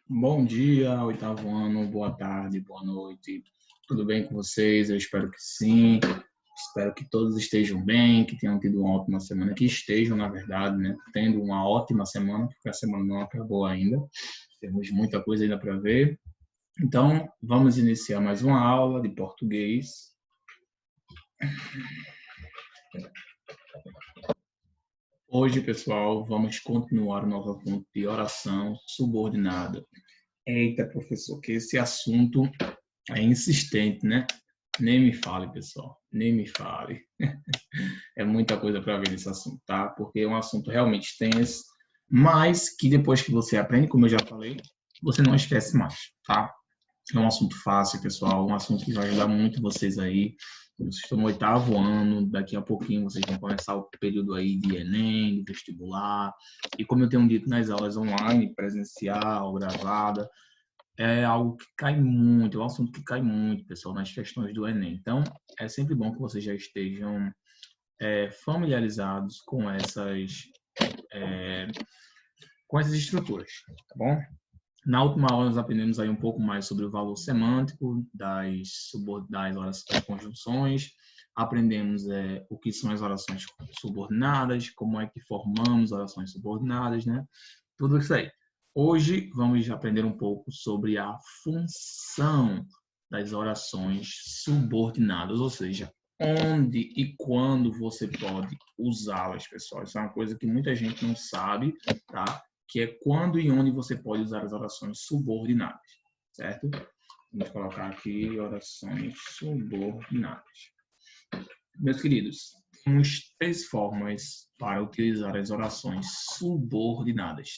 Bom dia, oitavo ano, boa tarde, boa noite. Tudo bem com vocês? Eu espero que sim. Espero que todos estejam bem, que tenham tido uma ótima semana, que estejam, na verdade, né, tendo uma ótima semana, porque a semana não acabou ainda. Temos muita coisa ainda para ver. Então, vamos iniciar mais uma aula de português. Hoje, pessoal, vamos continuar o nosso assunto de oração subordinada. Eita, professor, que esse assunto é insistente, né? Nem me fale, pessoal, nem me fale. É muita coisa para ver nesse assunto, tá? Porque é um assunto realmente extenso, mas que depois que você aprende, como eu já falei, você não esquece mais, tá? É um assunto fácil, pessoal, um assunto que vai ajudar muito vocês aí. Vocês estão no oitavo ano, daqui a pouquinho vocês vão começar o período aí de Enem, de vestibular. E como eu tenho dito nas aulas online, presencial, gravada, é algo que cai muito, é um assunto que cai muito, pessoal, nas questões do Enem. Então, é sempre bom que vocês já estejam familiarizados com essas estruturas, tá bom? Na última aula, nós aprendemos aí um pouco mais sobre o valor semântico das orações, das conjunções, aprendemos o que são as orações subordinadas, como é que formamos orações subordinadas, né? Tudo isso aí. Hoje, vamos aprender um pouco sobre a função das orações subordinadas, ou seja, onde e quando você pode usá-las, pessoal. Isso é uma coisa que muita gente não sabe, tá? Que é quando e onde você pode usar as orações subordinadas, certo? Vamos colocar aqui orações subordinadas. Meus queridos, temos três formas para utilizar as orações subordinadas.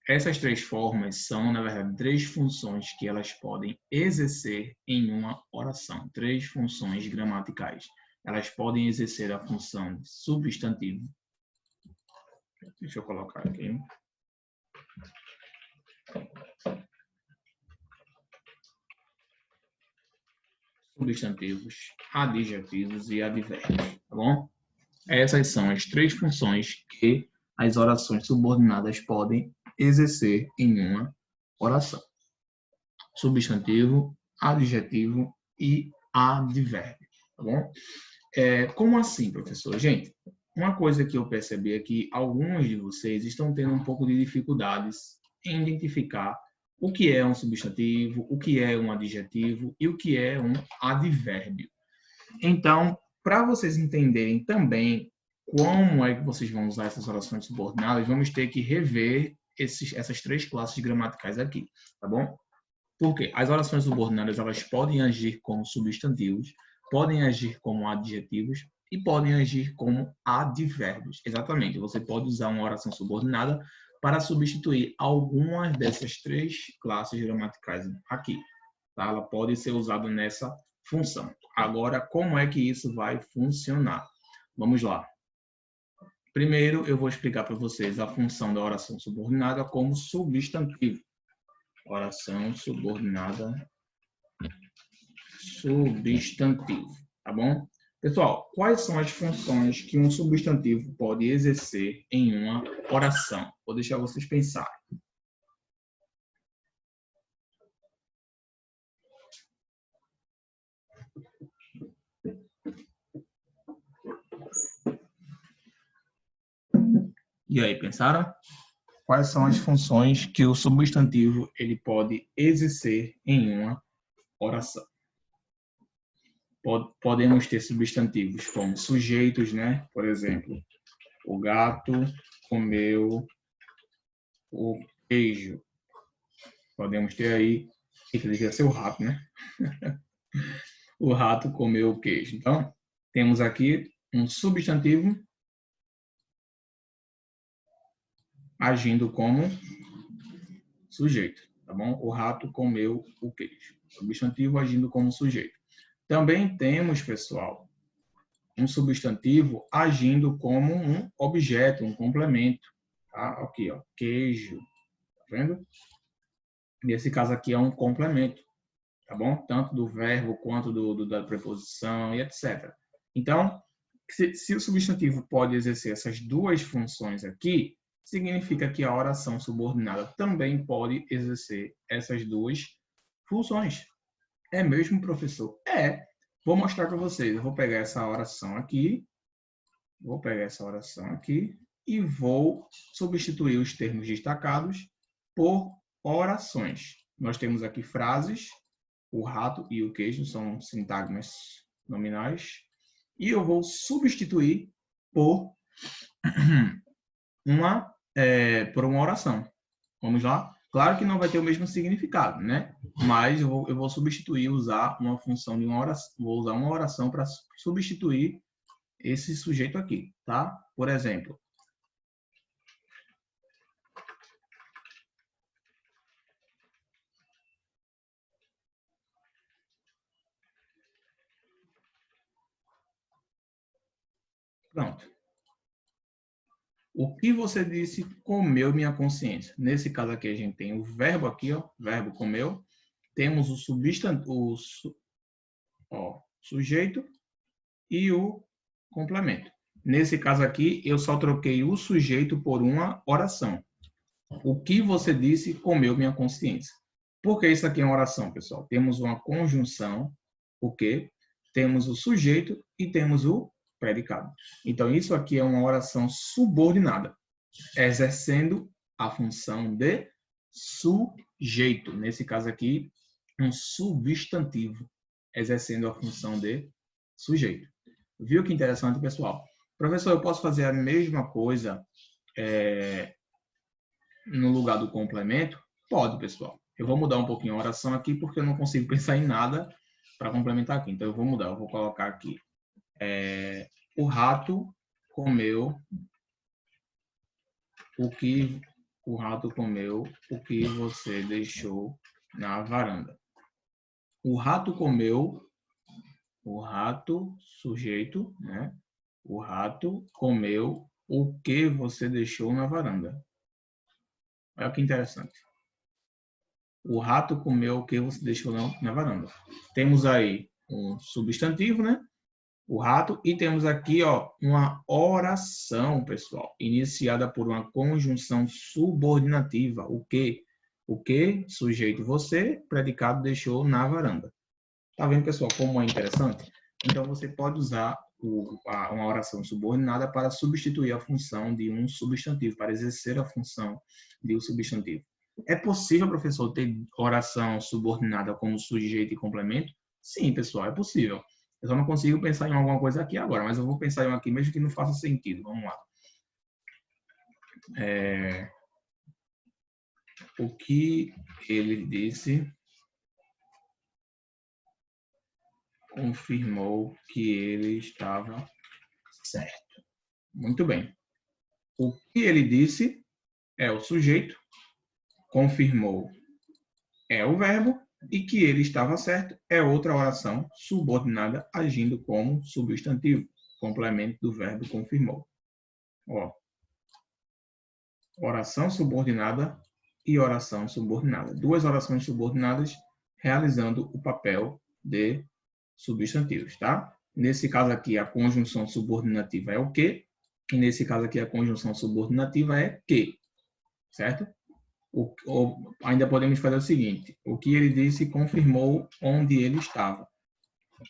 Essas três formas são, na verdade, três funções que elas podem exercer em uma oração. Três funções gramaticais. Elas podem exercer a função de substantivo. Deixa eu colocar aqui. Substantivos, adjetivos e advérbios, tá bom? Essas são as três funções que as orações subordinadas podem exercer em uma oração. Substantivo, adjetivo e advérbio, tá bom? Como assim, professor? Gente, uma coisa que eu percebi é que alguns de vocês estão tendo um pouco de dificuldades em identificar o que é um substantivo, o que é um adjetivo e o que é um advérbio. Então, para vocês entenderem também como é que vocês vão usar essas orações subordinadas, vamos ter que rever essas três classes gramaticais aqui, tá bom? Por quê? As orações subordinadas, elas podem agir como substantivos, podem agir como adjetivos e podem agir como advérbios. Exatamente, você pode usar uma oração subordinada para substituir algumas dessas três classes gramaticais aqui. Tá? Ela pode ser usada nessa função. Agora, como é que isso vai funcionar? Vamos lá. Primeiro, eu vou explicar para vocês a função da oração subordinada como substantivo. Oração subordinada, substantivo, tá bom? Pessoal, quais são as funções que um substantivo pode exercer em uma oração? Vou deixar vocês pensarem. E aí, pensaram? Quais são as funções que o substantivo ele pode exercer em uma oração? Podemos ter substantivos como sujeitos, né? Por exemplo, o gato comeu o queijo. Podemos ter aí, que devia ser o rato, né? O rato comeu o queijo. Então, temos aqui um substantivo agindo como sujeito, tá bom? O rato comeu o queijo. Substantivo agindo como sujeito. Também temos, pessoal, um substantivo agindo como um objeto, um complemento. Tá? Aqui, ó, queijo. Tá vendo? Nesse caso aqui é um complemento, tá bom? Tanto do verbo quanto da preposição e etc. Então, se o substantivo pode exercer essas duas funções aqui, significa que a oração subordinada também pode exercer essas duas funções. É mesmo, professor? É. Vou mostrar para vocês. Eu vou pegar essa oração aqui. E vou substituir os termos destacados por orações. Nós temos aqui frases, o rato e o queijo são sintagmas nominais. E eu vou substituir por uma oração. Vamos lá? Claro que não vai ter o mesmo significado, né? Mas eu vou substituir, usar uma função de uma oração. Vou usar uma oração para substituir esse sujeito aqui, tá? Por exemplo, pronto. O que você disse comeu minha consciência? Nesse caso aqui, a gente tem o verbo aqui, ó, verbo comeu. Temos o substantivo, sujeito e o complemento. Nesse caso aqui, eu só troquei o sujeito por uma oração. O que você disse comeu minha consciência? Por que isso aqui é uma oração, pessoal? Temos uma conjunção, o que? Temos o sujeito e temos o predicado. Então, isso aqui é uma oração subordinada, exercendo a função de sujeito. Nesse caso aqui, um substantivo, exercendo a função de sujeito. Viu que interessante, pessoal? Professor, eu posso fazer a mesma coisa no lugar do complemento? Pode, pessoal. Eu vou mudar um pouquinho a oração aqui, porque eu não consigo pensar em nada para complementar aqui. Então, eu vou mudar. Eu vou colocar aqui. O rato comeu o que você deixou na varanda. O rato comeu, sujeito, né? O rato comeu o que você deixou na varanda. Olha que interessante. O rato comeu o que você deixou na varanda. Temos aí um substantivo, né? O rato. E temos aqui, ó, uma oração, pessoal, iniciada por uma conjunção subordinativa. O que? O que? Sujeito você, predicado deixou na varanda. Tá vendo, pessoal, como é interessante? Então, você pode usar uma oração subordinada para substituir a função de um substantivo, para exercer a função de um substantivo. É possível, professor, ter oração subordinada como sujeito e complemento? Sim, pessoal, é possível. Eu só não consigo pensar em alguma coisa aqui agora, mas eu vou pensar em uma aqui, mesmo que não faça sentido. Vamos lá. O que ele disse confirmou que ele estava certo. Muito bem. O que ele disse é o sujeito, confirmou é o verbo, e que ele estava certo é outra oração subordinada agindo como substantivo, complemento do verbo confirmou. Ó, oração subordinada e oração subordinada. Duas orações subordinadas realizando o papel de substantivos, tá? Nesse caso aqui, a conjunção subordinativa é o que, e nesse caso aqui, a conjunção subordinativa é que, certo? Ainda podemos fazer o seguinte, o que ele disse confirmou onde ele estava.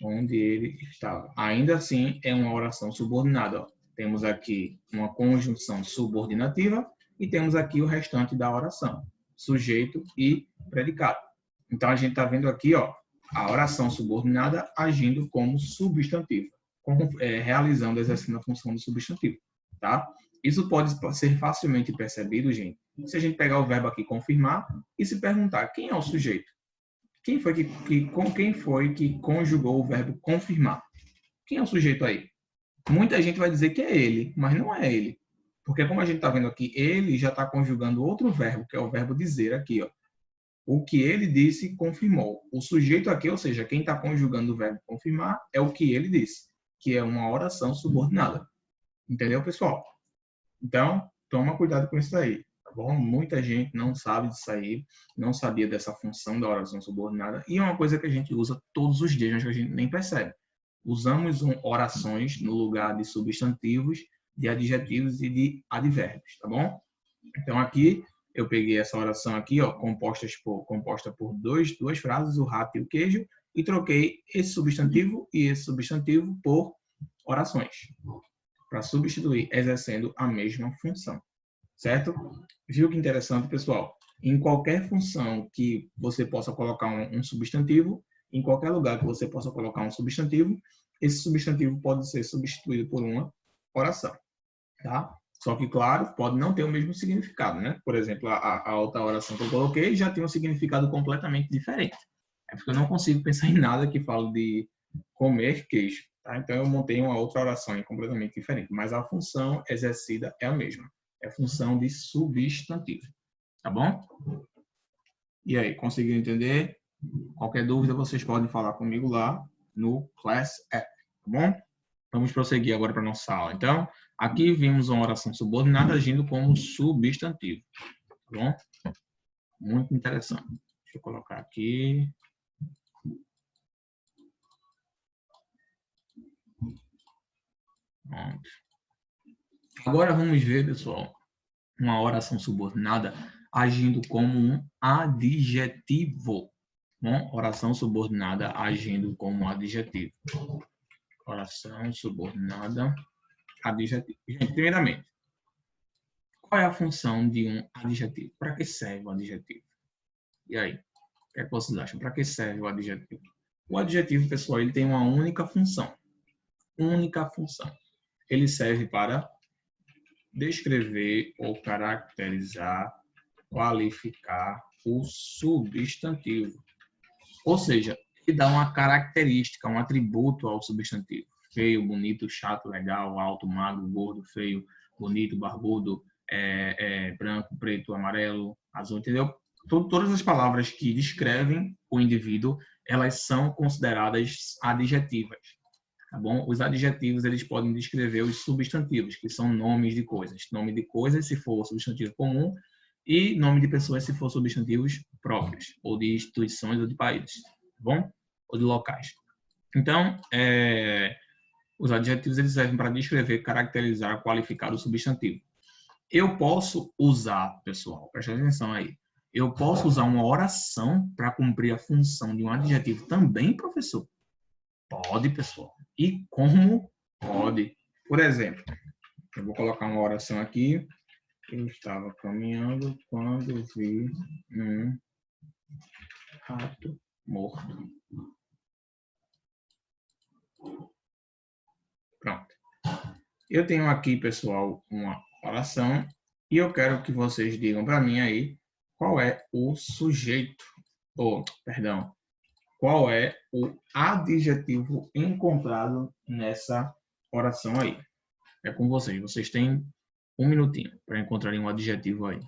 Onde ele estava. Ainda assim, é uma oração subordinada. Ó. Temos aqui uma conjunção subordinativa e temos aqui o restante da oração, sujeito e predicado. Então, a gente está vendo aqui, ó, a oração subordinada agindo como substantivo, realizando, exercendo a função do substantivo, tá? Isso pode ser facilmente percebido, gente, se a gente pegar o verbo aqui, confirmar, e se perguntar quem é o sujeito. Quem foi que conjugou o verbo confirmar? Quem é o sujeito aí? Muita gente vai dizer que é ele, mas não é ele. Porque como a gente está vendo aqui, ele já está conjugando outro verbo, que é o verbo dizer aqui, ó. O que ele disse, confirmou. O sujeito aqui, ou seja, quem está conjugando o verbo confirmar, é o que ele disse, que é uma oração subordinada. Entendeu, pessoal? Então, toma cuidado com isso aí, tá bom? Muita gente não sabe disso aí, não sabia dessa função da oração subordinada, e é uma coisa que a gente usa todos os dias, mas que a gente nem percebe. Usamos orações no lugar de substantivos, de adjetivos e de advérbios, tá bom? Então, aqui, eu peguei essa oração aqui, ó, composta por duas frases, o rato e o queijo, e troquei esse substantivo e esse substantivo por orações, para substituir, exercendo a mesma função, certo? Viu que interessante, pessoal? Em qualquer função que você possa colocar um substantivo, em qualquer lugar que você possa colocar um substantivo, esse substantivo pode ser substituído por uma oração, tá? Só que, claro, pode não ter o mesmo significado, né? Por exemplo, a outra oração que eu coloquei já tem um significado completamente diferente. É porque eu não consigo pensar em nada que fale de comer queijo, tá? Então, eu montei uma outra oração completamente diferente, mas a função exercida é a mesma. É a função de substantivo, tá bom? E aí, conseguiram entender? Qualquer dúvida, vocês podem falar comigo lá no Class App, tá bom? Vamos prosseguir agora para a nossa aula. Então, aqui vimos uma oração subordinada agindo como substantivo, tá bom? Muito interessante. Deixa eu colocar aqui. Pronto. Agora vamos ver, pessoal, uma oração subordinada agindo como um adjetivo. Bom, oração subordinada agindo como um adjetivo. Oração subordinada, adjetivo. Gente, primeiramente, qual é a função de um adjetivo? Para que serve o adjetivo? E aí? O que é que vocês acham? Para que serve o adjetivo? O adjetivo, pessoal, ele tem uma única função. Única função. Ele serve para descrever ou caracterizar, qualificar o substantivo. Ou seja, ele dá uma característica, um atributo ao substantivo. Feio, bonito, chato, legal, alto, magro, gordo, feio, bonito, barbudo, branco, preto, amarelo, azul, entendeu? Todas as palavras que descrevem o indivíduo, elas são consideradas adjetivas, tá bom? Os adjetivos, eles podem descrever os substantivos, que são nomes de coisas. Nome de coisas, se for substantivo comum, e nome de pessoas, se for substantivos próprios, ou de instituições ou de países, tá bom? Ou de locais. Então, os adjetivos, eles servem para descrever, caracterizar, qualificar o substantivo. Eu posso usar, pessoal, presta atenção aí, eu posso usar uma oração para cumprir a função de um adjetivo também, professor? Pode, pessoal. E como pode? Por exemplo, eu vou colocar uma oração aqui. Eu estava caminhando quando vi um rato morto. Pronto. Eu tenho aqui, pessoal, uma oração e eu quero que vocês digam para mim aí qual é o sujeito, qual é o adjetivo encontrado nessa oração aí. É com vocês. Vocês têm um minutinho para encontrarem um adjetivo aí.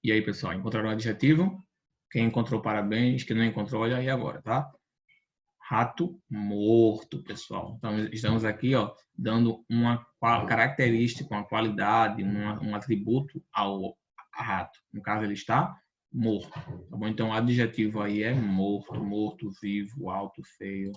E aí, pessoal, encontraram o adjetivo? Quem encontrou, parabéns. Quem não encontrou, olha aí agora, tá? Rato morto, pessoal. Então, estamos aqui, ó, dando uma característica, uma qualidade, um atributo ao rato. No caso, ele está morto. Tá bom? Então, o adjetivo aí é morto, morto, vivo, alto, feio.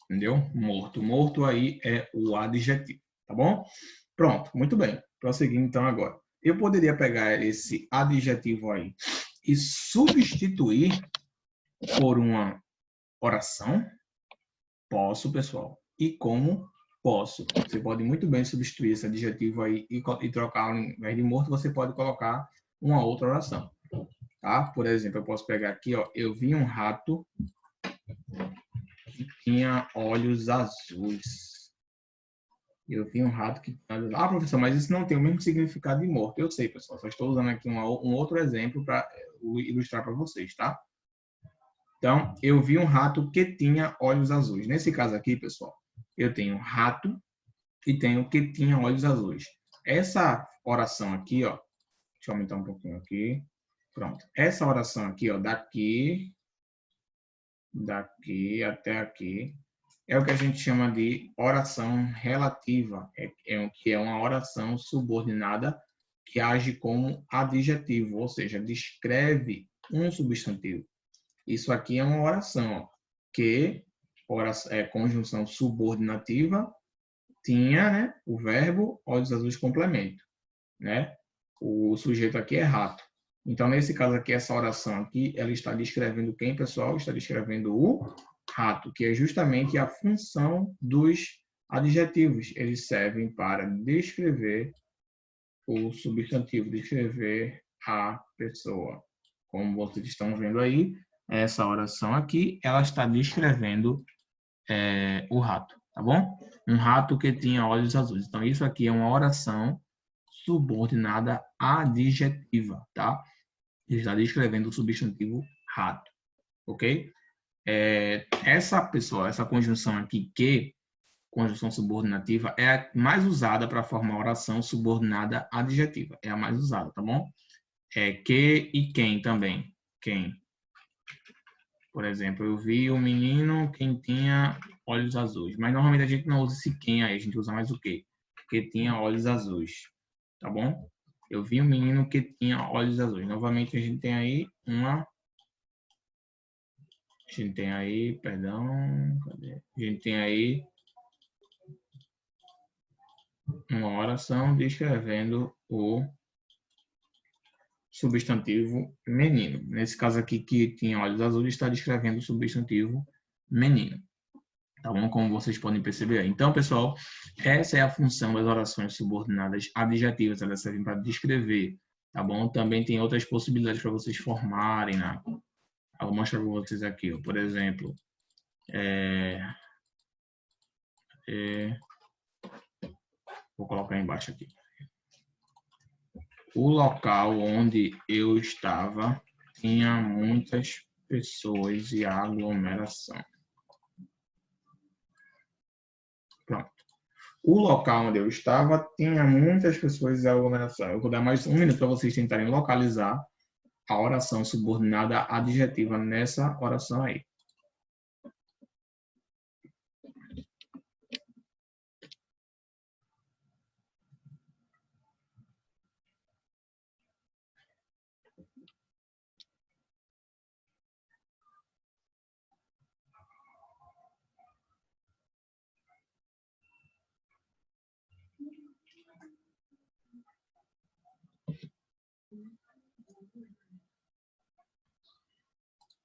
Entendeu? Morto. Morto aí é o adjetivo, tá bom? Pronto, muito bem. Prosseguindo então agora. Eu poderia pegar esse adjetivo aí e substituir por uma oração? Posso, pessoal. E como posso? Você pode muito bem substituir esse adjetivo aí e trocar, ao invés de morto, você pode colocar uma outra oração. Tá? Por exemplo, eu posso pegar aqui, ó, eu vi um rato que tinha olhos azuis. Eu vi um rato que... Ah, professor, mas isso não tem o mesmo significado de morto. Eu sei, pessoal. Só estou usando aqui um outro exemplo para ilustrar para vocês, tá? Então, eu vi um rato que tinha olhos azuis. Nesse caso aqui, pessoal, eu tenho rato e tenho que tinha olhos azuis. Essa oração aqui, ó, deixa eu aumentar um pouquinho aqui. Pronto. Essa oração aqui, ó, daqui até aqui, é o que a gente chama de oração relativa, que é uma oração subordinada que age como adjetivo, ou seja, descreve um substantivo. Isso aqui é uma oração, ó, que conjunção subordinativa tinha, né, o verbo olhos azuis complemento, né? O sujeito aqui é rato. Então, nesse caso aqui, essa oração aqui, ela está descrevendo quem, pessoal? Está descrevendo o rato, que é justamente a função dos adjetivos. Eles servem para descrever o substantivo, descrever a pessoa. Como vocês estão vendo aí, essa oração aqui, ela está descrevendo o rato, tá bom? Um rato que tinha olhos azuis. Então, isso aqui é uma oração subordinada adjetiva, tá? Ele está descrevendo o substantivo rato, ok? Essa conjunção aqui, que, conjunção subordinativa, é a mais usada para formar oração subordinada adjetiva. É a mais usada, tá bom? Que e quem também. Quem. Por exemplo, eu vi um menino que tinha olhos azuis. Mas normalmente a gente não usa esse quem aí, a gente usa mais o quê? Que tinha olhos azuis, tá bom? Eu vi um menino que tinha olhos azuis. Novamente a gente tem aí cadê? A gente tem aí uma oração descrevendo o substantivo menino. Nesse caso aqui, que tinha olhos azuis, está descrevendo o substantivo menino. Tá bom? Como vocês podem perceber aí. Então, pessoal, essa é a função das orações subordinadas adjetivas. Elas servem para descrever, tá bom? Também tem outras possibilidades para vocês formarem, né? Eu vou mostrar para vocês aqui, ó. Por exemplo, vou colocar embaixo aqui. O local onde eu estava tinha muitas pessoas e aglomeração. Pronto. O local onde eu estava tinha muitas pessoas e aglomeração. Eu vou dar mais um minuto para vocês tentarem localizar a oração subordinada adjetiva nessa oração aí.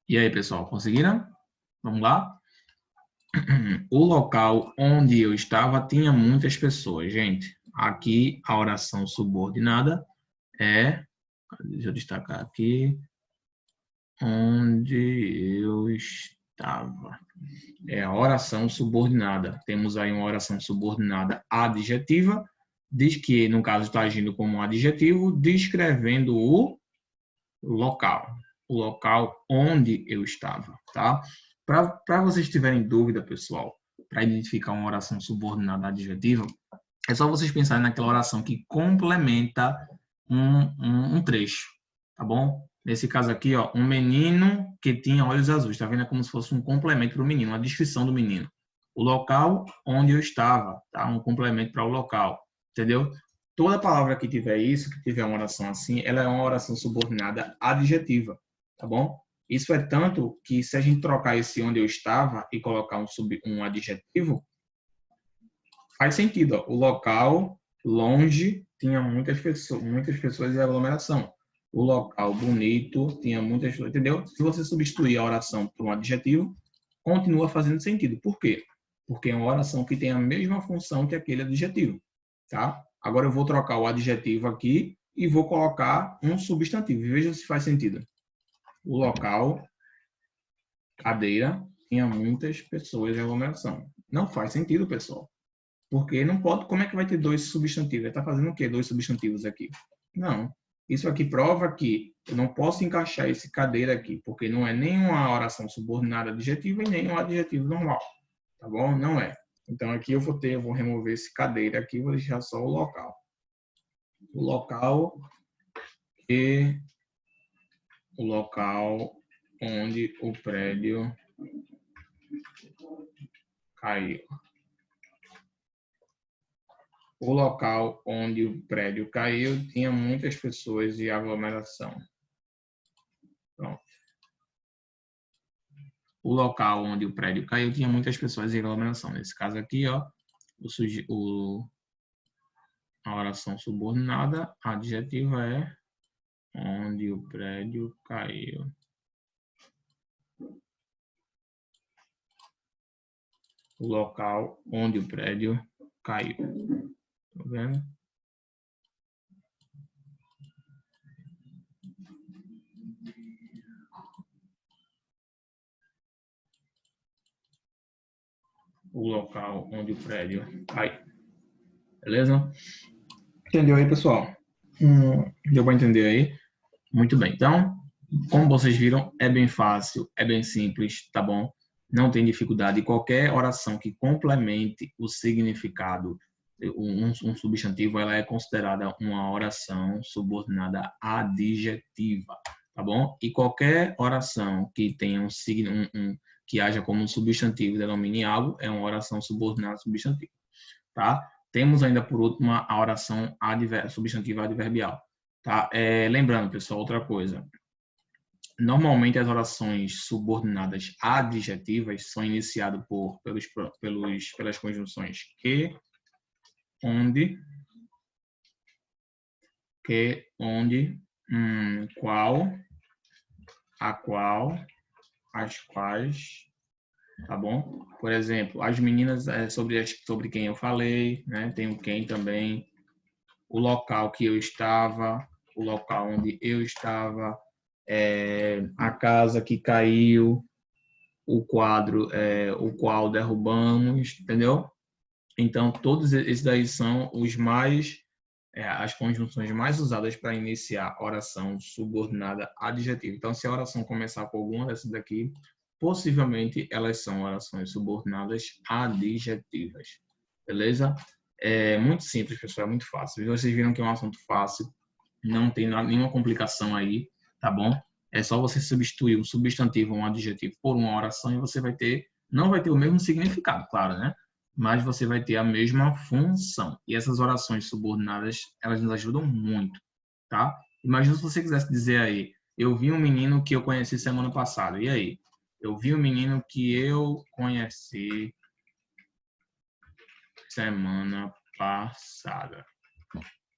E aí, pessoal, conseguiram? Vamos lá? O local onde eu estava tinha muitas pessoas, gente. Aqui a oração subordinada é, deixa eu destacar aqui, onde eu estava. É a oração subordinada. Temos aí uma oração subordinada adjetiva, diz que, no caso, está agindo como um adjetivo, descrevendo o local onde eu estava, tá? Para vocês tiverem dúvida, pessoal, para identificar uma oração subordinada adjetiva, é só vocês pensarem naquela oração que complementa um trecho, tá bom? Nesse caso aqui, ó, um menino que tinha olhos azuis, tá vendo? É como se fosse um complemento para o menino, uma descrição do menino. O local onde eu estava, tá? Um complemento para o local, entendeu? Toda palavra que tiver isso, que tiver uma oração assim, ela é uma oração subordinada adjetiva, tá bom? Isso é tanto que se a gente trocar esse onde eu estava e colocar um adjetivo, faz sentido, ó. O local longe tinha muitas pessoas e aglomeração. O local bonito tinha muitas pessoas, entendeu? Se você substituir a oração por um adjetivo, continua fazendo sentido. Por quê? Porque é uma oração que tem a mesma função que aquele adjetivo, tá? Agora eu vou trocar o adjetivo aqui e vou colocar um substantivo. Veja se faz sentido. O local, cadeira, tinha muitas pessoas e aglomeração. Não faz sentido, pessoal. Porque não pode, como é que vai ter dois substantivos? Ele está fazendo o quê? Dois substantivos aqui? Não. Isso aqui prova que eu não posso encaixar esse cadeira aqui, porque não é nem uma oração subordinada adjetiva e nem um adjetivo normal. Tá bom? Não é. Então, aqui eu vou remover esse cadeira aqui, vou deixar só o local. O local onde o prédio caiu. O local onde o prédio caiu tinha muitas pessoas e aglomeração. Pronto. O local onde o prédio caiu tinha muitas pessoas e aglomeração. Nesse caso aqui, ó, a oração subordinada adjetiva é onde o prédio caiu. O local onde o prédio caiu. Tá vendo? O local onde o prédio caiu. Beleza? Entendeu aí, pessoal? Deu para entender aí? Muito bem. Então, como vocês viram, é bem fácil, é bem simples, tá bom? Não tem dificuldade. Qualquer oração que complemente o significado, um substantivo, ela é considerada uma oração subordinada adjetiva, tá bom? E qualquer oração que tenha que haja como um substantivo, denomine algo, é uma oração subordinada substantiva, tá? Temos ainda, por último, a oração substantiva adverbial, tá? Lembrando, pessoal, outra coisa. Normalmente, as orações subordinadas adjetivas são iniciadas pelas conjunções que, onde, qual, a qual, as quais, tá bom? Por exemplo, as meninas sobre quem eu falei, né? Tem o quem também, o local que eu estava, o local onde eu estava, a casa que caiu, o quadro, o qual derrubamos, entendeu? Então, todos esses daí são as conjunções mais usadas para iniciar oração subordinada adjetiva. Então, se a oração começar com alguma dessas daqui, possivelmente elas são orações subordinadas adjetivas. Beleza? É muito simples, pessoal, é muito fácil. Vocês viram que é um assunto fácil, não tem nenhuma complicação aí, tá bom? É só você substituir um substantivo ou um adjetivo por uma oração e você não vai ter o mesmo significado, claro, né? Mas você vai ter a mesma função. E essas orações subordinadas, elas nos ajudam muito, tá? Imagina se você quisesse dizer aí, eu vi um menino que eu conheci semana passada. E aí? Eu vi um menino que eu conheci semana passada.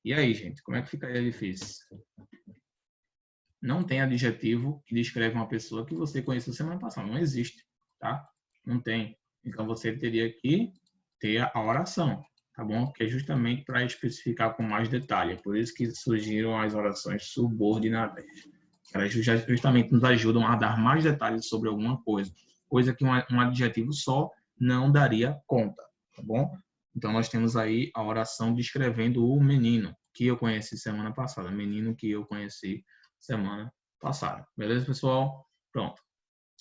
E aí, gente, como é que ficaria difícil? Não tem adjetivo que descreve uma pessoa que você conheceu semana passada. Não existe, tá? Não tem. Então, você teria que ter a oração, tá bom? Que é justamente para especificar com mais detalhe. Por isso que surgiram as orações subordinadas. Elas justamente nos ajudam a dar mais detalhes sobre alguma coisa. Coisa que um adjetivo só não daria conta, tá bom? Então, nós temos aí a oração descrevendo o menino que eu conheci semana passada. Menino que eu conheci semana passada. Beleza, pessoal? Pronto.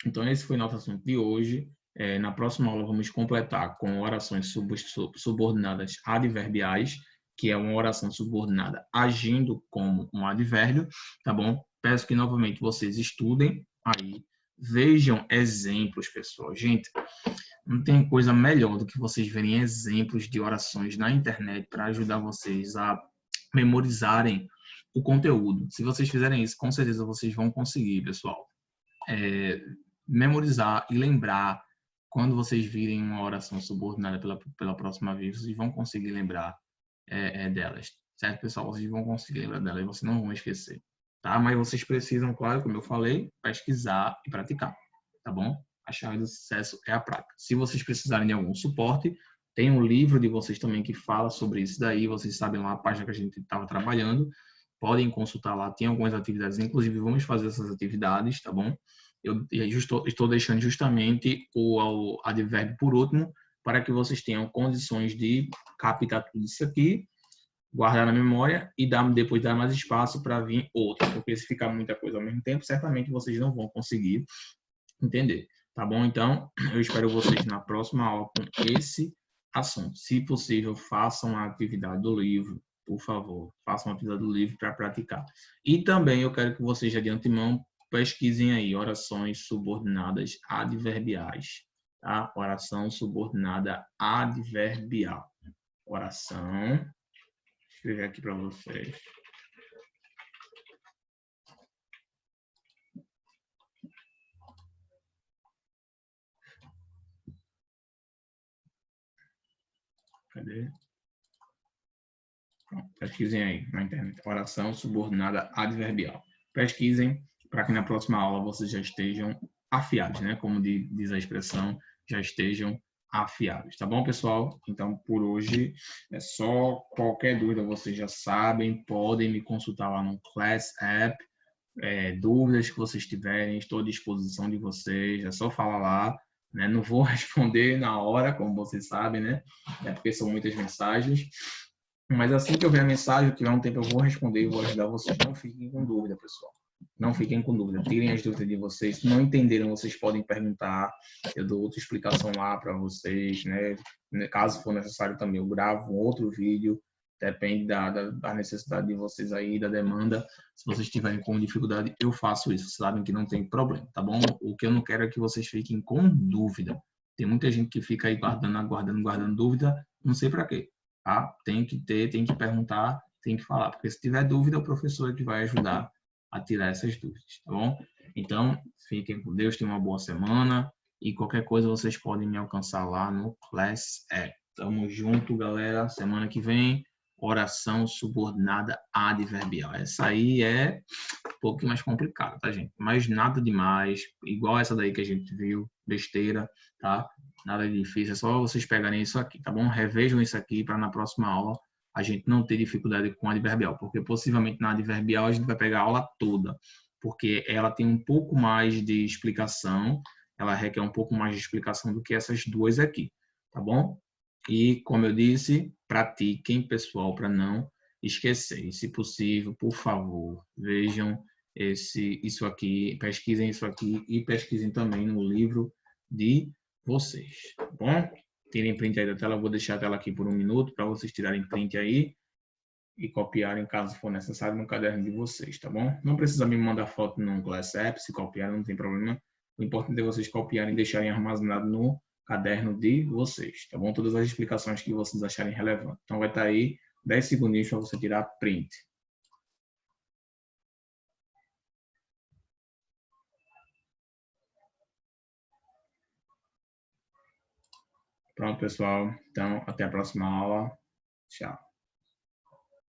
Então, esse foi nosso assunto de hoje. Na próxima aula, vamos completar com orações subordinadas adverbiais, que é uma oração subordinada agindo como um advérbio, tá bom? Peço que, novamente, vocês estudem aí, vejam exemplos, pessoal. Gente, não tem coisa melhor do que vocês verem exemplos de orações na internet para ajudar vocês a memorizarem o conteúdo. Se vocês fizerem isso, com certeza vocês vão conseguir, pessoal. Memorizar e lembrar quando vocês virem uma oração subordinada pela próxima vez, vocês vão conseguir lembrar delas, certo, pessoal? Vocês vão conseguir lembrar delas e vocês não vão esquecer, tá? Mas vocês precisam, claro, como eu falei, pesquisar e praticar, tá bom? A chave do sucesso é a prática. Se vocês precisarem de algum suporte, tem um livro de vocês também que fala sobre isso daí, vocês sabem lá a página que a gente estava trabalhando, podem consultar lá, tem algumas atividades, inclusive vamos fazer essas atividades, tá bom? Eu estou deixando justamente o advérbio por último, para que vocês tenham condições de captar tudo isso aqui guardar na memória e depois dar mais espaço para vir outra, porque se ficar muita coisa ao mesmo tempo, certamente vocês não vão conseguir entender, tá bom? Então, eu espero vocês na próxima aula com esse assunto. Se possível, façam a atividade do livro, por favor, façam a atividade do livro para praticar. E também eu quero que vocês já de antemão pesquisem aí orações subordinadas adverbiais, tá? Oração subordinada adverbial. Oração, vou escrever aqui para vocês. Cadê? Pesquisem aí na internet. Oração subordinada adverbial. Pesquisem para que na próxima aula vocês já estejam afiados, né? Como diz a expressão, já estejam afiados. Tá bom, pessoal? Então, por hoje é só. Qualquer dúvida vocês já sabem, podem me consultar lá no Class App. Dúvidas que vocês tiverem, estou à disposição de vocês. É só falar lá. Né? Não vou responder na hora, como vocês sabem, né? É porque são muitas mensagens. Mas assim que eu ver a mensagem, que tiver um tempo, eu vou responder e vou ajudar vocês. Não fiquem com dúvida, pessoal. Não fiquem com dúvida. Tirem as dúvidas de vocês. Se não entenderam, vocês podem perguntar. Eu dou outra explicação lá para vocês, né? Caso for necessário também, eu gravo um outro vídeo. Depende da necessidade de vocês aí, da demanda. Se vocês estiverem com dificuldade, eu faço isso. Vocês sabem que não tem problema, tá bom? O que eu não quero é que vocês fiquem com dúvida. Tem muita gente que fica aí guardando dúvida, não sei para quê. Tá? Tem que perguntar, tem que falar, porque se tiver dúvida, o professor é que vai ajudar a tirar essas dúvidas, tá bom? Então, fiquem com Deus, tenham uma boa semana e qualquer coisa vocês podem me alcançar lá no Class App. Tamo junto, galera. Semana que vem, oração subordinada adverbial. Essa aí é um pouco mais complicada, tá, gente? Mas nada demais, igual essa daí que a gente viu, besteira, tá? Nada difícil, é só vocês pegarem isso aqui, tá bom? Revejam isso aqui para na próxima aula a gente não ter dificuldade com a adverbial, porque possivelmente na adverbial a gente vai pegar a aula toda, porque ela tem um pouco mais de explicação, ela requer um pouco mais de explicação do que essas duas aqui, tá bom? E, como eu disse, pratiquem, pessoal, para não esquecer. E, se possível, por favor, vejam isso aqui, pesquisem isso aqui e pesquisem também no livro de vocês, tá bom? Tirem print aí da tela, eu vou deixar a tela aqui por 1 minuto para vocês tirarem print aí e copiarem, caso for necessário, no caderno de vocês, tá bom? Não precisa me mandar foto no Class App, se copiar não tem problema. O importante é vocês copiarem e deixarem armazenado no caderno de vocês, tá bom? Todas as explicações que vocês acharem relevantes. Então vai estar aí 10 segundinhos para você tirar print. Pronto, pessoal. Então, até a próxima aula. Tchau.